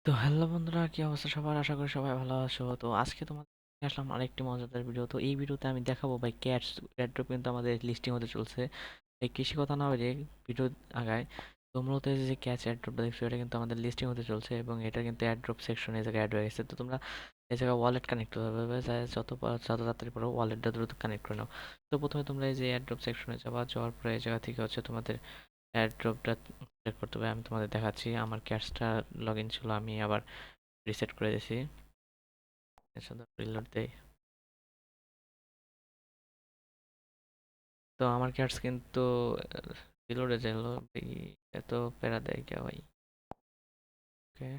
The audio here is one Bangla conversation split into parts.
তো হ্যালো বন্ধুরা, কি অবস্থা সবার? আশা করি সবাই ভালো আছো। তো আজকে তোমাদের নিয়ে আসলাম আরেকটি মজাদার ভিডিও। তো এই ভিডিওতে আমি দেখাবো ভাই ক্যাটস এয়ারড্রপ কিন্তু আমাদের লিস্টিং হতে চলছে। এই কৃষি কথা না বলে ভিডিও আগায়। তো মূলত এই যে ক্যাচ এয়ারড্রপটা দেখছো, এটা কিন্তু আমাদের লিস্টিং হতে চলছে এবং এটা কিন্তু এয়ারড্রপ সেকশনে এই জায়গায় অ্যাড হয়ে গেছে। তো তোমরা এই জায়গায় ওয়ালেট কানেক্ট করতে হবে, যত তাড়াতাড়ি পারো ওয়ালেটটা দ্রুত কানেক্ট করে নাও। তো প্রথমে তোমরা এই যে এয়ারড্রপ সেকশনে যাওয়ার পরে এই জায়গা থেকে হচ্ছে তোমাদের এয়ারড্রপটা সিলেক্ট করতে হবে। আমি তোমাদের দেখাচ্ছি, আমার ক্যাশটা লগ ইন ছিল, আমি আবার রিসেট করে দিয়েছি। শুধু রিলোড দেই। তো আমার ক্যাটস কিন্তু রিলোডে গেল। এত প্যারা দেয় কে ভাই? ওকে,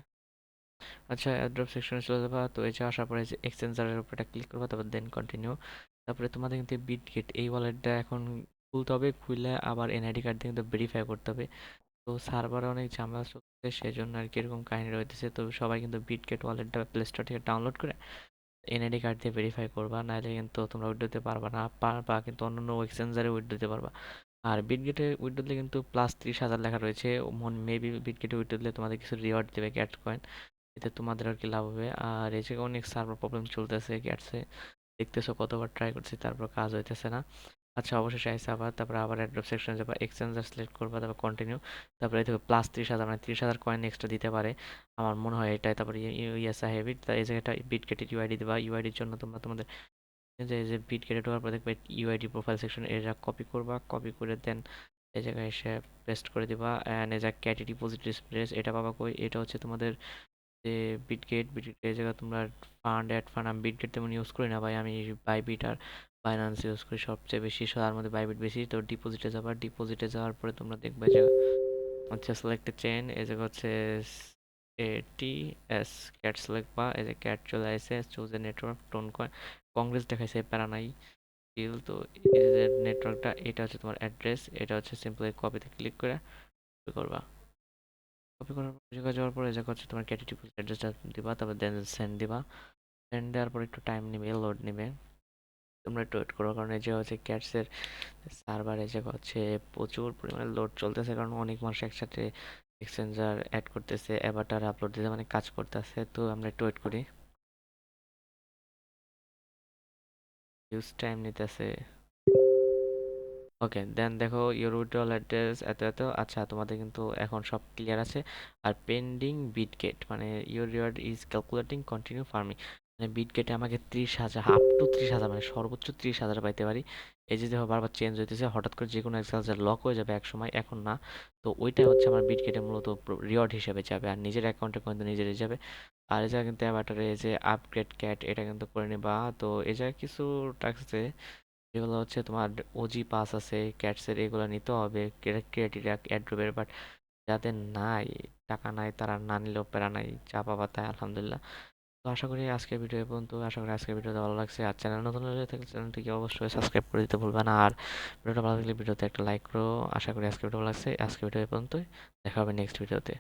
আচ্ছা, অ্যাড্রপ সেকশনে চলে যাবা। তো এই যে আসার পরে যে এক্সচেঞ্জারের উপর এটা ক্লিক করবা, তারপর দেন কন্টিনিউ। তারপরে তোমাদের কিন্তু বিটগেট এই ওয়ালেটটা এখন খুলতে হবে, খুলে আবার এনআইডি কার্ড দিয়ে কিন্তু ভেরিফাই করতে হবে। তো সার্ভারে অনেক ঝামেলা চলছে, সেই জন্য আর কি এরকম কাহিনী রয়েছে। তো সবাই কিন্তু বিটগেট ওয়ালেটটা প্লে স্টোর থেকে ডাউনলোড করে এনআইডি কার্ড দিয়ে ভেরিফাই করবা, নাহলে কিন্তু তোমরা উইথড্র দিতে পারবা না। পারবা কিন্তু অন্যান্য এক্সচেঞ্জারে উইথড্র দিতে পারবা। আর বিটগেটে উইথড্র দিলে কিন্তু +30,000 লেখা রয়েছে। মেবি বিটগেটে উইথড্র দিলে তোমাদের কিছু রিওয়ার্ড দেবে, ক্যাট কয়েন। এতে তোমাদের আর কি লাভ হবে। আর এই জায়গায় অনেক সার্ভার প্রবলেম চলতেছে ক্যাটসে, দেখতেছো কতবার ট্রাই করছি, তারপর কাজ হইতেছে না। আচ্ছা, অবশেষে আইসে আবার, তারপরে আবার অ্যাড্রপ সেকশনে যাবা, এক্সচেঞ্জার সিলেক্ট করবা, তারপর কন্টিনিউ। তারপরে এই দেখো +30,000, মানে 30,000 কয়েন এক্সট্রা দিতে পারে আমার মনে হয় এটাই। তারপরে ইয়েস আই হ্যাভ ইট। এই জায়গাটা বিটগেটের ইউআইডি দেবা। ইউআইডির জন্য তোমরা তোমাদের এই যে বিটগেটে ঢোকার পর দেখবে ইউআইডি প্রোফাইল সেকশন, এটা কপি করবা, কপি করে দেন এই জায়গায় এসে পেস্ট করে দিবা। অ্যান্ড এই জায়গায় ক্যাটি ডিপোজিটরি স্প্রেস এটা পাবা কই? এটা হচ্ছে তোমাদের যে বিটগেট এই জায়গায় তোমরা ফান্ড আমি বিটগেট তেমন ইউজ করি না ভাই, আমি বাইবিট আর বাইন্যান্স ইউজ করি সবচেয়ে বেশি। তার মধ্যে বাইবিট বেশি। তো ডিপোজিটে যাওয়ার পরে তোমরা দেখবে যে হচ্ছে সিলেক্ট চেইন, এই জায়গা হচ্ছে এটিএস ক্যাট সিলেক্ট, বা এই যে ক্যাট চলে আসে, choose a network tone coin Congress দেখাইছে, প্যারা নাই স্টিল। তো এই যে নেটওয়ার্কটা, এটা হচ্ছে তোমার অ্যাড্রেস, এটা হচ্ছে সিম্পলি কপিতে ক্লিক করে কপি করবা। কপি করার পর জায়গায় যাওয়ার পরে এই জায়গা হচ্ছে তোমার ক্যাটি ডিপোজিট অ্যাড্রেসটা দিবা, তারপর দেন সেন্ড দিবা। সেন্ড দেওয়ার পর একটু টাইম নেবে, লোড নেবে। তোমরা একটু ওয়েট করো, কারণ এই যে হচ্ছে ক্যাটসের সার্ভারে যে হচ্ছে প্রচুর পরিমাণে লোড চলতেছে, কারণ অনেক মানুষ একসাথে এক্সচেঞ্জার অ্যাড করতেছে, অ্যাভাটার আপলোড দিতে মানে কাজ করতেছে। তো আমরা একটু ওয়েট করি, ইউজ টাইম নিতেছে। ওকে, দেন দেখো ইউর উইথড্রল অ্যাড্রেস এত এত। আচ্ছা, তোমাদের কিন্তু এখন সব ক্লিয়ার আছে। আর পেন্ডিং বিটগেট মানে your reward is calculating continue farming, মানে বিটগেটে আমাকে 30,000, আপ টু 30,000, মানে সর্বোচ্চ 30,000 পাইতে পারি। এই যে দেখো বারবার চেঞ্জ হইতেছে, হঠাৎ করে যে কোনো এক্সচেঞ্জার লক হয়ে যাবে এক সময়, এখন না। তো ওইটা হচ্ছে আমার বিটগেটে মূলত রিওয়ার্ড হিসেবে যাবে, আর নিজের অ্যাকাউন্টে কিন্তু নিজেরই যাবে। আর এই জায়গায় কিন্তু অ্যাভাটারে যে আপগ্রেড ক্যাট এটা কিন্তু করে নিবা। তো এই জায়গায় কিছু টাস্ক যেগুলো হচ্ছে তোমার ওজি পাস আছে ক্যাটসের, এগুলো নিতে হবে ক্রিয়েটিভ অ্যাড্রোবের। বাট যাদের নাই, টাকা নাই, তারা না নিলেও প্যারা নাই, যা পাবা তাই আলহামদুলিল্লাহ। তো আশা করি আজকের ভিডিও এই পর্যন্ত। আশা করি আজকের ভিডিওটা ভালো লাগছে। আর চ্যানেল নতুন হলে থাকলে চ্যানেলটিকে অবশ্যই সাবস্ক্রাইব করে দিতে ভুলবে না। আর ভিডিওটা ভালো লাগলে ভিডিওতে একটা লাইক করো। আশা করি আজকের ভিডিও ভালো লাগছে। আজকের ভিডিও এই পর্যন্তই, দেখা হবে নেক্সট ভিডিওতে।